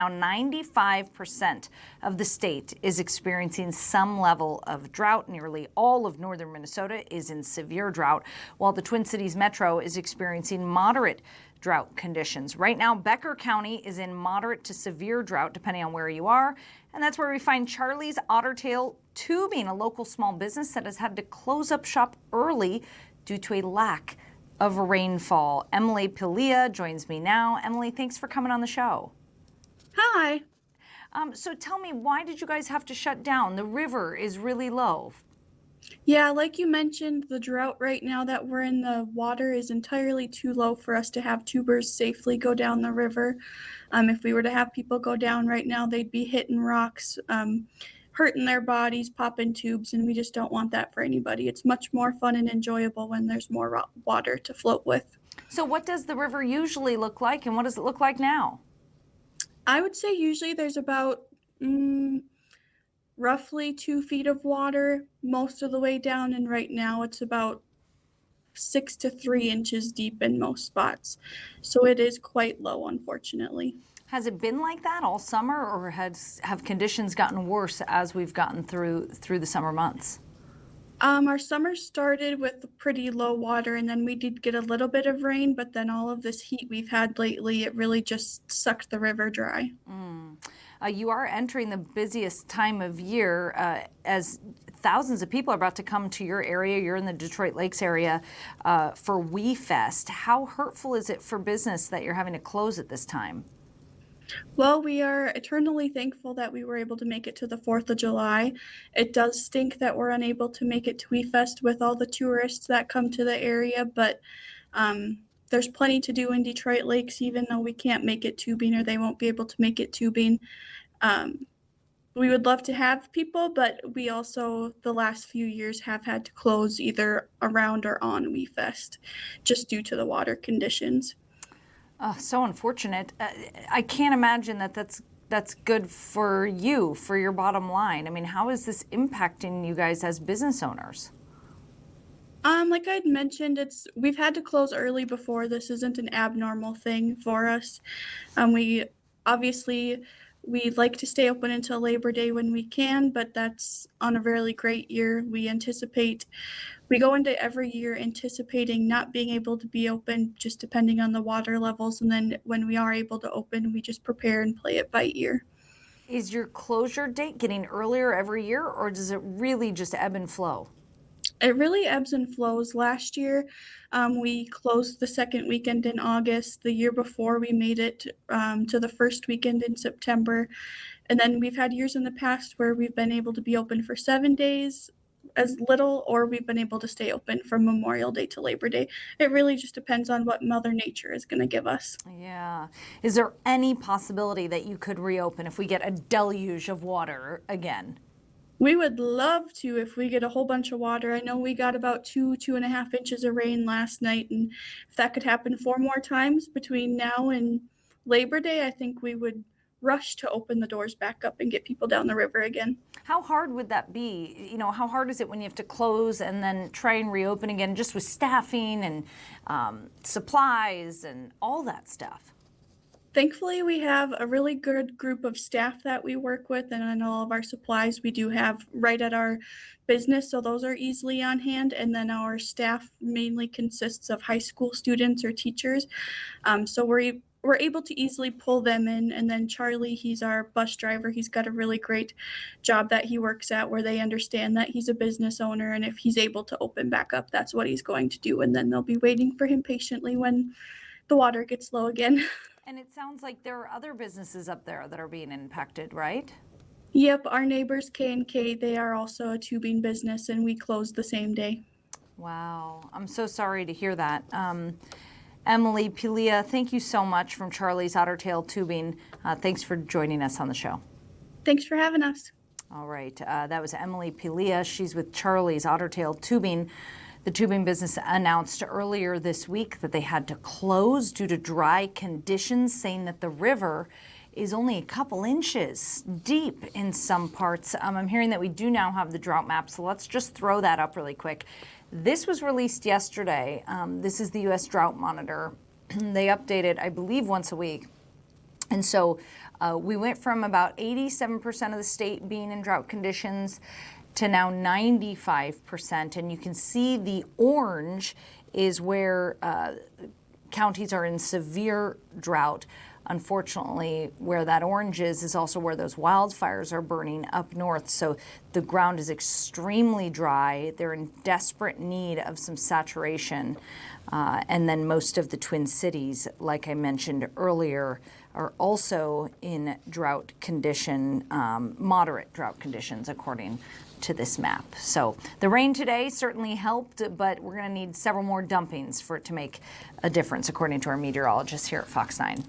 Now, 95% of the state is experiencing some level of drought. Nearly all of northern Minnesota is in severe drought, while the Twin Cities Metro is experiencing moderate drought conditions. Right now, Becker County is in moderate to severe drought, depending on where you are. And that's where we find Charlie's Ottertail Tubing, a local small business that has had to close up shop early due to a lack of rainfall. Emily Pihlaja joins me now. Emily, thanks for coming on the show. Hi. So tell me, why did you guys have to shut down? The river is really low. Yeah, like you mentioned, the drought right now that we're in, the water is entirely too low for us to have tubers safely go down the river. If we were to have people go down right now, they'd be hitting rocks, hurting their bodies, popping tubes, and we just don't want that for anybody. It's much more fun and enjoyable when there's more water to float with. So what does the river usually look like, and what does it look like now? I would say usually there's about roughly 2 feet of water most of the way down, and right now it's about 6 to 3 inches deep in most spots. So it is quite low, unfortunately. Has it been like that all summer, or have conditions gotten worse as we've gotten through the summer months? Our summer started with pretty low water, and then we did get a little bit of rain, but then all of this heat we've had lately, it really just sucked the river dry. You are entering the busiest time of year as thousands of people are about to come to your area. You're in the Detroit Lakes area for We Fest. How hurtful is it for business that you're having to close at this time? Well, we are eternally thankful that we were able to make it to the 4th of July. It does stink that we're unable to make it to WeFest with all the tourists that come to the area, but there's plenty to do in Detroit Lakes, even though we can't make it tubing, or they won't be able to make it tubing. We would love to have people, but we also, the last few years, have had to close either around or on WeFest just due to the water conditions. So unfortunate. I can't imagine that's good for you, for your bottom line. I mean, how is this impacting you guys as business owners? Like I'd mentioned, we've had to close early before. This isn't an abnormal thing for us. We obviously we'd like to stay open until Labor Day when we can, but that's on a really great year. We go into every year anticipating not being able to be open, just depending on the water levels. And then when we are able to open, we just prepare and play it by ear. Is your closure date getting earlier every year, or does it really just ebb and flow? It really ebbs and flows. Last year, we closed the second weekend in August. The year before, we made it to the first weekend in September. And then we've had years in the past where we've been able to be open for 7 days as little, or we've been able to stay open from Memorial Day to Labor Day. It really just depends on what Mother Nature is going to give us. Yeah. Is there any possibility that you could reopen if we get a deluge of water again? We would love to if we get a whole bunch of water. I know we got about 2.5 inches of rain last night, and if that could happen 4 more times between now and Labor Day, I think we would rush to open the doors back up and get people down the river again. How hard would that be? You know, how hard is it when you have to close and then try and reopen again, just with staffing and supplies and all that stuff? Thankfully, we have a really good group of staff that we work with, and on all of our supplies we do have right at our business, so those are easily on hand. And then our staff mainly consists of high school students or teachers, so we're able to easily pull them in. And then Charlie, he's our bus driver. He's got a really great job that he works at where they understand that he's a business owner, and if he's able to open back up, that's what he's going to do. And then they'll be waiting for him patiently when the water gets low again. And it sounds like there are other businesses up there that are being impacted, right? Yep, our neighbors K&K, they are also a tubing business, and we closed the same day. Wow, I'm so sorry to hear that. Emily Pihlaja, thank you so much from Charlie's Ottertail Tubing. Thanks for joining us on the show. Thanks for having us. All right, that was Emily Pihlaja. She's with Charlie's Ottertail Tubing. The tubing business announced earlier this week that they had to close due to dry conditions, saying that the river is only a couple inches deep in some parts. I'm hearing that we do now have the drought map, so let's just throw that up really quick. This was released yesterday. This is the U.S. Drought Monitor. They update it, I believe, once a week. And so We went from about 87% of the state being in drought conditions to now 95%. And you can see the orange is where counties are in severe drought. Unfortunately, where that orange is also where those wildfires are burning up north. So the ground is extremely dry. They're in desperate need of some saturation. And then most of the Twin Cities, like I mentioned earlier, are also in drought condition, moderate drought conditions, according to this map. So the rain today certainly helped, but we're going to need several more dumpings for it to make a difference, according to our meteorologists here at Fox 9.